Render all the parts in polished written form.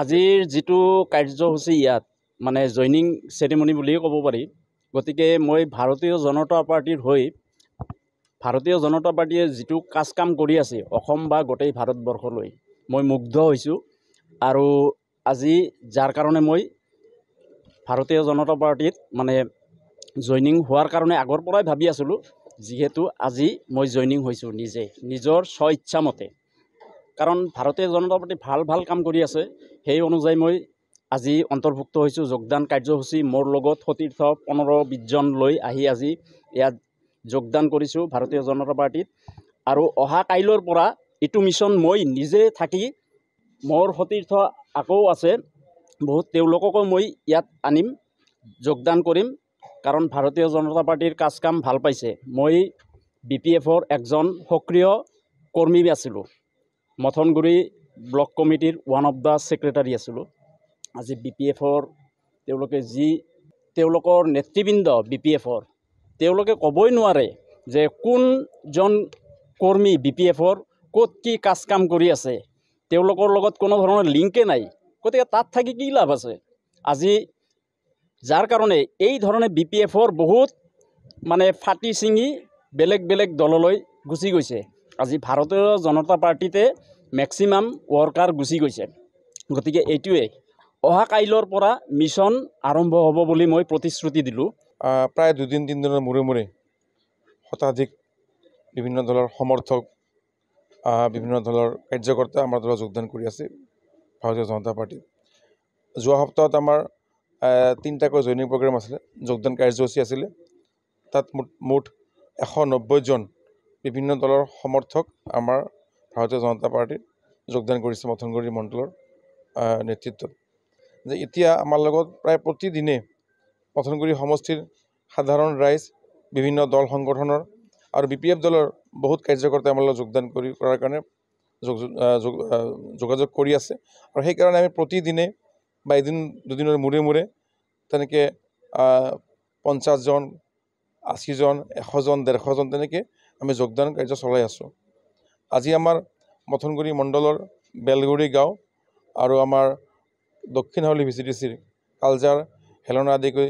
আজিৰ যিটো কাৰ্যসূচী ইয়াত মানে জইনিং চেৰিমনি বুলিয়ে ক'ব পাৰি। গতিকে মই ভাৰতীয় জনতা পাৰ্টিৰ হৈ ভাৰতীয় জনতা পাৰ্টিয়ে যিটো কাম কৰি আছে অসম বা গোটেই ভাৰতবৰ্ষলৈ মই মুগ্ধ হৈছোঁ। আৰু আজি যাৰ কাৰণে মই ভাৰতীয় জনতা পাৰ্টিত মানে জইনিং হোৱাৰ কাৰণে আগৰ পৰাই ভাবি আছিলোঁ, যিহেতু আজি মই জইনিং হৈছোঁ নিজৰ স্ব ইচ্ছা মতে। কাৰণ ভাৰতীয় জনতা পাৰ্টি ভাল কাম কৰি আছে, সেই অনুযায়ী মই আজি অন্তৰ্ভুক্ত হৈছোঁ। যোগদান কাৰ্যসূচী মোৰ লগত সতীৰ্থ 15-20 জন লৈ আহি আজি ইয়াত যোগদান কৰিছোঁ ভাৰতীয় জনতা পাৰ্টিত। আৰু অহা কাইলৈৰ পৰা এইটো মিছন মই নিজে থাকি মোৰ সতীৰ্থ আকৌ আছে বহুত, তেওঁলোককো মই ইয়াত আনিম, যোগদান কৰিম। কাৰণ ভাৰতীয় জনতা পাৰ্টিৰ কাম ভাল পাইছে। মই BPFৰ একজন সক্ৰিয় কৰ্মী আছিলোঁ, মথনগুৰি ব্লক কমিটিৰ ওৱান অফ দ্য ছেক্ৰেটাৰী আছিলোঁ। আজি BPFৰ তেওঁলোকৰ নেতৃবৃন্দ BPFৰ তেওঁলোকে ক'বই নোৱাৰে যে কোনজন কৰ্মী BPFৰ ক'ত কি কাম কৰি আছে, তেওঁলোকৰ লগত কোনো ধৰণৰ লিংকে নাই। গতিকে তাত থাকি কি লাভ আছে? আজি যাৰ কাৰণে এই ধৰণে BPFৰ বহুত মানে ফাটি ছিঙি বেলেগ দললৈ গুচি গৈছে। আজি ভাৰতীয় জনতা পাৰ্টিতে মেক্সিমাম ৱৰ্কাৰ গুচি গৈছে। গতিকে এইটোৱে অহা কাইলৈৰ পৰা মিছন আৰম্ভ হ'ব বুলি মই প্ৰতিশ্ৰুতি দিলোঁ। প্ৰায় 2-3 দিনৰ মূৰে শতাধিক বিভিন্ন দলৰ সমৰ্থক, বিভিন্ন দলৰ কাৰ্যকৰ্তা আমাৰ দলত যোগদান কৰি আছে ভাৰতীয় জনতা পাৰ্টি। যোৱা সপ্তাহত আমাৰ 3টাকৈ জইনিং প্ৰগ্ৰেম আছিলে, যোগদান কাৰ্যসূচী আছিলে। তাত মুঠ 190 জন বিভিন্ন দলৰ সমৰ্থক আমাৰ ভাৰতীয় জনতা পাৰ্টিত যোগদান কৰিছে মথনগুৰি মণ্ডলৰ নেতৃত্বত। যে এতিয়া আমাৰ লগত প্ৰায় প্ৰতিদিনে মথনগুৰি সমষ্টিৰ সাধাৰণ ৰাইজ, বিভিন্ন দল সংগঠনৰ আৰু BPF দলৰ বহুত কাৰ্যকৰ্তাই আমাৰ লগত যোগদান কৰাৰ কাৰণে যোগাযোগ কৰি আছে। আৰু সেইকাৰণে আমি প্ৰতিদিনে বা এদিন-দুদিনৰ মূৰে তেনেকৈ 50 জন, 80 জন, 100 জন, 150 জন তেনেকৈ আমি যোগদান কাৰ্য চলাই আছোঁ। আজি আমাৰ মথনগুৰি মণ্ডলৰ বেলগুৰি গাঁও আৰু আমাৰ দক্ষিণ হাউলি VCDCৰ কালজাৰ, হেলনা আদিকৈ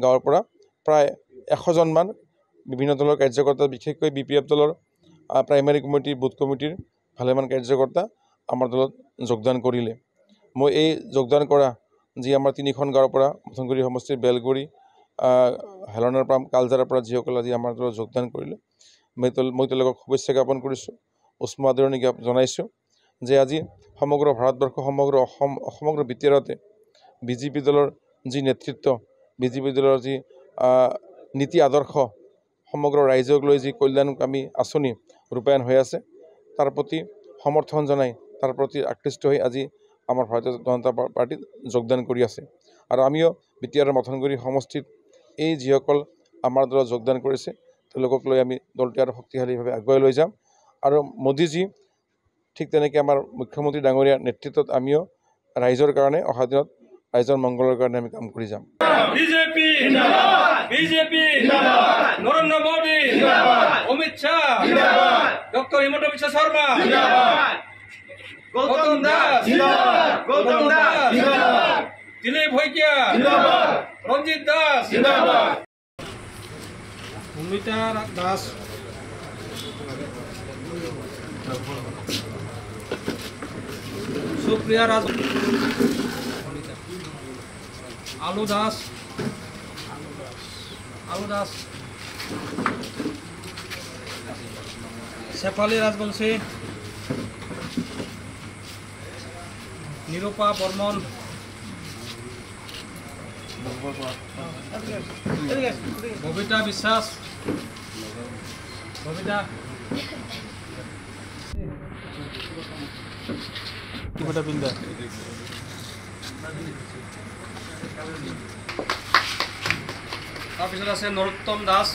গাঁৱৰ পৰা প্ৰায় 100 জনমান বিভিন্ন দলৰ কাৰ্যকৰ্তা, বিশেষকৈ BPF দলৰ প্ৰাইমাৰী কমিটি, বুথ কমিটিৰ ভালেমান কাৰ্যকৰ্তা আমাৰ দলত যোগদান কৰিলে। মই এই যোগদান কৰা যি আমাৰ 3খন গাঁৱৰ পৰা মথনগুৰি সমষ্টিৰ বেলগুৰি, হেলনাৰ পৰা, কালজাৰৰ পৰা যিসকল আজি আমাৰ দলত যোগদান কৰিলে, মই তেওঁলোকক শুভেচ্ছা জ্ঞাপন কৰিছোঁ, উষ্ম আদৰণি জনাইছোঁ। যে আজি সমগ্ৰ ভাৰতবৰ্ষ, সমগ্ৰ অসম, সমগ্ৰ বিটিআৰতে BJP দলৰ যি নেতৃত্ব, BJP দলৰ যি নীতি আদৰ্শ, সমগ্ৰ ৰাইজক লৈ যি কল্যাণকামী আঁচনি ৰূপায়ণ হৈ আছে, তাৰ প্ৰতি সমৰ্থন জনাই, তাৰ প্ৰতি আকৃষ্ট হৈ আজি আমাৰ ভাৰতীয় জনতা পাৰ্টিত যোগদান কৰি আছে। আৰু আমিও বিটিআৰৰ মথনগুৰি সমষ্টিত এই যিসকল আমাৰ দলত যোগদান কৰিছে, তেওঁলোকক লৈ আমি দলটো আৰু শক্তিশালীভাৱে আগুৱাই লৈ যাম। আৰু মোদীজী ঠিক তেনেকৈ আমাৰ মুখ্যমন্ত্ৰী ডাঙৰীয়াৰ নেতৃত্বত আমিও ৰাইজৰ কাৰণে অহা দিনত ৰাইজৰ মংগলৰ কাৰণে আমি কাম কৰি যাম। BJP নৰেন্দ্ৰ মোদী, অমিত শ্বাহ, ডক্টৰ হিমন্ত বিশ্ব শৰ্মা, গৌতম দাস, দিলীপ শইকীয়া, ৰঞ্জিত দাস, ভূমিতা দাস, সুপ্ৰিয়া ৰাজ, আলু দাস, শেফালী ৰাজবংশী, নিৰূপা বৰ্মন, ববিতা বিশ্বাস, ববিতা পিন্ধা, তাৰপিছত আছে নৰোত্তম দাস,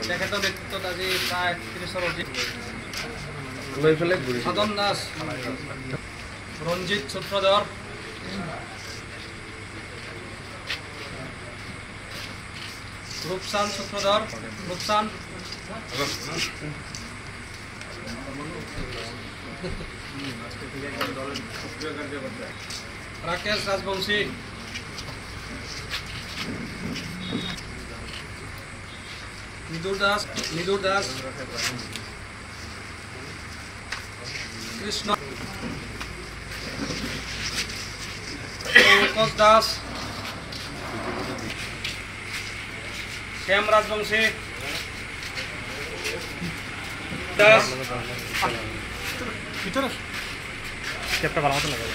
তেখেতৰ নেতৃত্বত আজি প্ৰায় 30ৰ অধিক, সাধন দাস, ৰঞ্জিত সূত্ৰধৰ, ৰূপচান সূত্ৰধৰ, ৰূপচান, ৰাকেশ ৰাজবংশী, নিদুৰ দাস, কৃষ্ণ পঙ্কজ দাস, শ্যাম ৰাজবংশী দাস, ভিতৰে ক্যাপটা ভালো মতো লাগাবো।